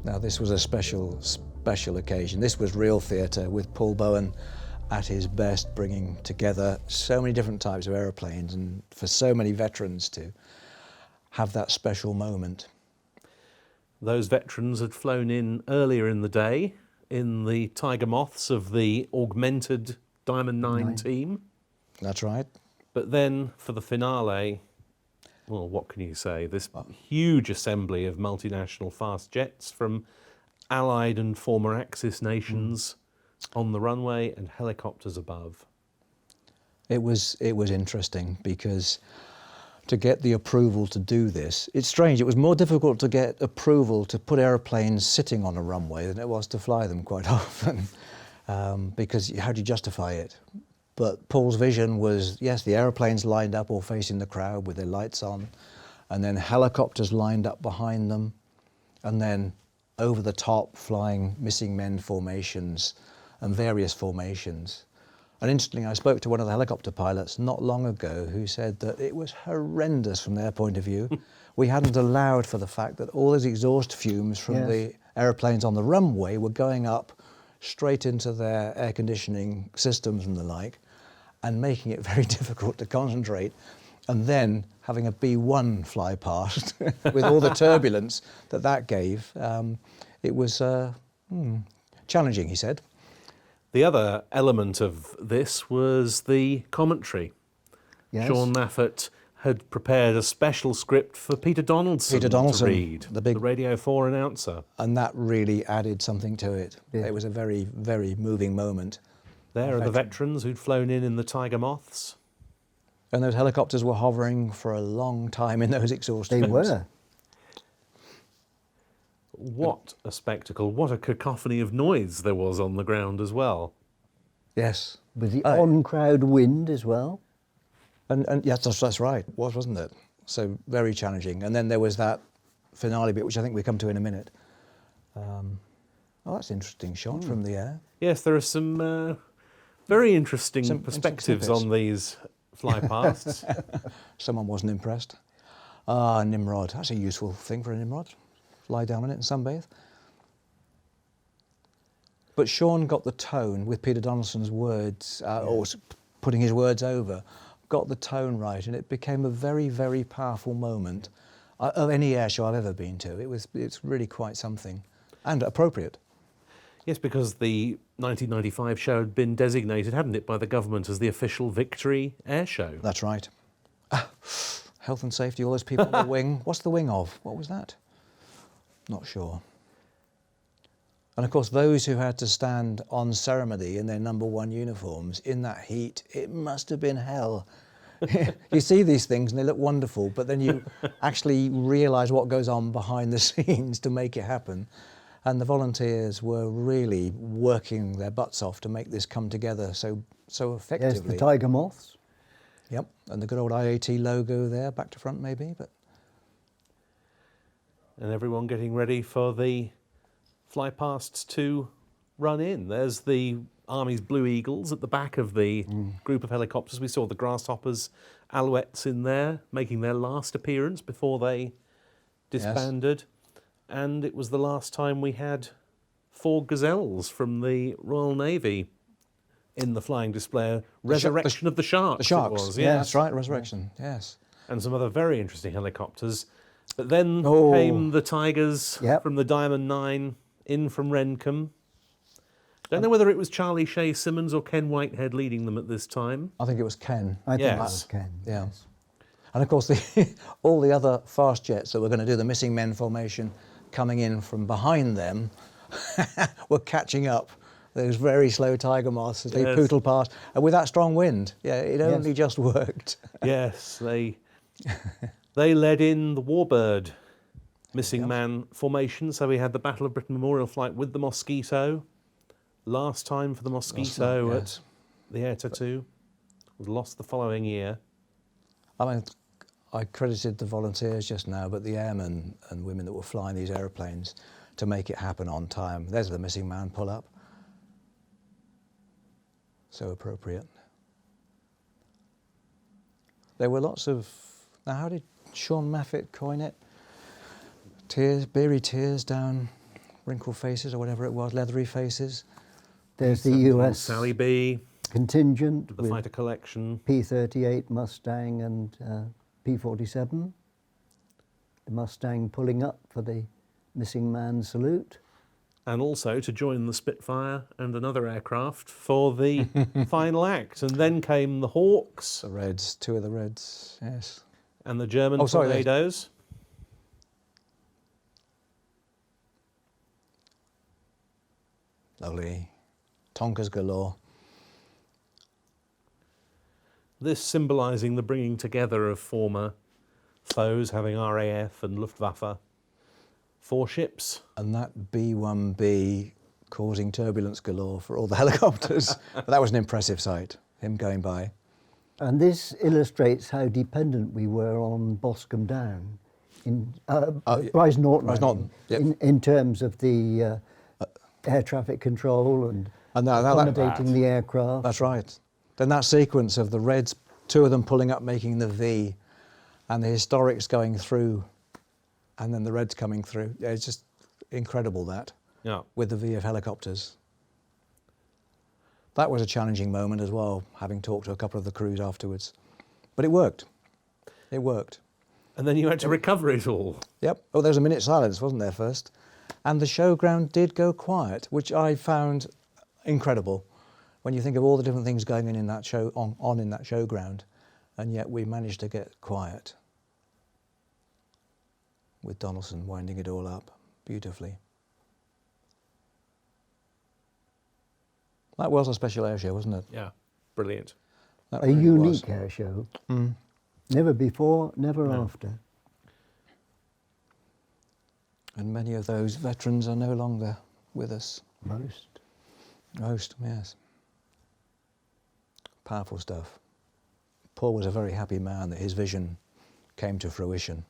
Now this was a special occasion. This was real theatre with Paul Bowen at his best, bringing together so many different types of aeroplanes, and for so many veterans to have that special moment. Those veterans had flown in earlier in the day in the Tiger Moths of the augmented Diamond 9 team. That's right. But then for the finale, well, what can you say? This huge assembly of multinational fast jets from Allied and former Axis nations on the runway and helicopters above. It was interesting because to get the approval to do this, it's strange, it was more difficult to get approval to put aeroplanes sitting on a runway than it was to fly them quite often, because how do you justify it? But Paul's vision was, yes, the aeroplanes lined up all facing the crowd with their lights on, and then helicopters lined up behind them, and then over the top flying missing men formations and various formations. And interestingly, I spoke to one of the helicopter pilots not long ago who said that it was horrendous from their point of view. We hadn't allowed for the fact that all those exhaust fumes from the aeroplanes on the runway were going up straight into their air conditioning systems and the like, and making it very difficult to concentrate. And then having a B-1 fly past with all the turbulence that gave, it was challenging, he said. The other element of this was the commentary. Yes. Sean Maffett had prepared a special script for Peter Donaldson to read, the Radio 4 announcer. And that really added something to it. Yeah. It was a very, very moving moment. There are the veterans who'd flown in the Tiger Moths. And those helicopters were hovering for a long time in those exhaust fumes. They were. What a spectacle, what a cacophony of noise there was on the ground as well. Yes. With the on-crowd wind as well. And yes, that's right, wasn't it? So very challenging. And then there was that finale bit, which I think we come to in a minute. Oh, that's an interesting shot from the air. Yes, there are some very interesting perspectives on these fly-pasts. Someone wasn't impressed. Ah, Nimrod, that's a useful thing for a Nimrod. Lie down on it and sunbathe. But Sean got the tone with Peter Donaldson's words, or putting his words over, got the tone right, and it became a very, very powerful moment of any air show I've ever been to. It's really quite something, and appropriate. Yes, because the 1995 show had been designated, hadn't it, by the government as the official Victory air show. That's right. Health and safety, all those people on the wing. What's the wing of? What was that? Not sure. And of course, those who had to stand on ceremony in their #1 uniforms in that heat, it must have been hell. You see these things and they look wonderful, but then you actually realise what goes on behind the scenes to make it happen. And the volunteers were really working their butts off to make this come together so effectively. Yes, the Tiger Moths. Yep, and the good old IAT logo there, back to front maybe, but. And everyone getting ready for the fly-pasts to run in. There's the Army's Blue Eagles at the back of the group of helicopters. We saw the Grasshoppers, Alouettes in there, making their last appearance before they disbanded. Yes. And it was the last time we had 4 Gazelles from the Royal Navy in the flying display. Resurrection of the Sharks. The Sharks, it was, yeah, that's right, Resurrection, yes. And some other very interesting helicopters. But then came the Tigers from the Diamond 9 in from Rencombe. Don't know whether it was Charlie Shea Simmons or Ken Whitehead leading them at this time. I think it was Ken. I think it was Ken. Yeah. Yes. And of course, all the other fast jets that were going to do the missing men formation coming in from behind them were catching up those very slow Tiger Moths as they pootled past. And with that strong wind, it only just worked. Yes, they led in the Warbird missing man formation. So we had the Battle of Britain Memorial flight with the Mosquito. Last time for the Mosquito at the Air Tattoo. Was lost the following year. I mean, I credited the volunteers just now, but the airmen and women that were flying these aeroplanes to make it happen on time. There's the missing man pull-up. So appropriate. There were lots of... Now, how did Sean Maffett coin it? Tears, beery tears down wrinkled faces or whatever it was, leathery faces. There's the Sentinel, US Sally B, contingent the with fighter collection. P-38 Mustang and P-47. The Mustang pulling up for the missing man salute. And also to join the Spitfire and another aircraft for the final act. And then came the Hawks The Reds, 2 of the Reds, yes. and the German Oh, sorry, they- Tornadoes. Lovely. Tonkers galore. This symbolising the bringing together of former foes, having RAF and Luftwaffe. 4 ships. And that B-1B causing turbulence galore for all the helicopters. But that was an impressive sight, him going by. And this illustrates how dependent we were on Boscombe Down, Rise Norton, Rise Norton, yep. in terms of the air traffic control and accommodating the aircraft. That's right. Then that sequence of the Reds, 2 of them pulling up, making the V, and the historics going through, and then the Reds coming through. Yeah, it's just incredible that, Yeah. with the V of helicopters. That was a challenging moment as well, having talked to a couple of the crews afterwards. But it worked. It worked. And then you had to recover it all. Yep. Oh, there was a minute's silence, wasn't there, first? And the showground did go quiet, which I found incredible. When you think of all the different things going in that show, on in that showground, and yet we managed to get quiet. With Donaldson winding it all up beautifully. That was a special air show, wasn't it? Yeah. Brilliant. That A really was. unique air show. Never before, never after. And many of those veterans are no longer with us. Most, yes. Powerful stuff. Paul was a very happy man that his vision came to fruition.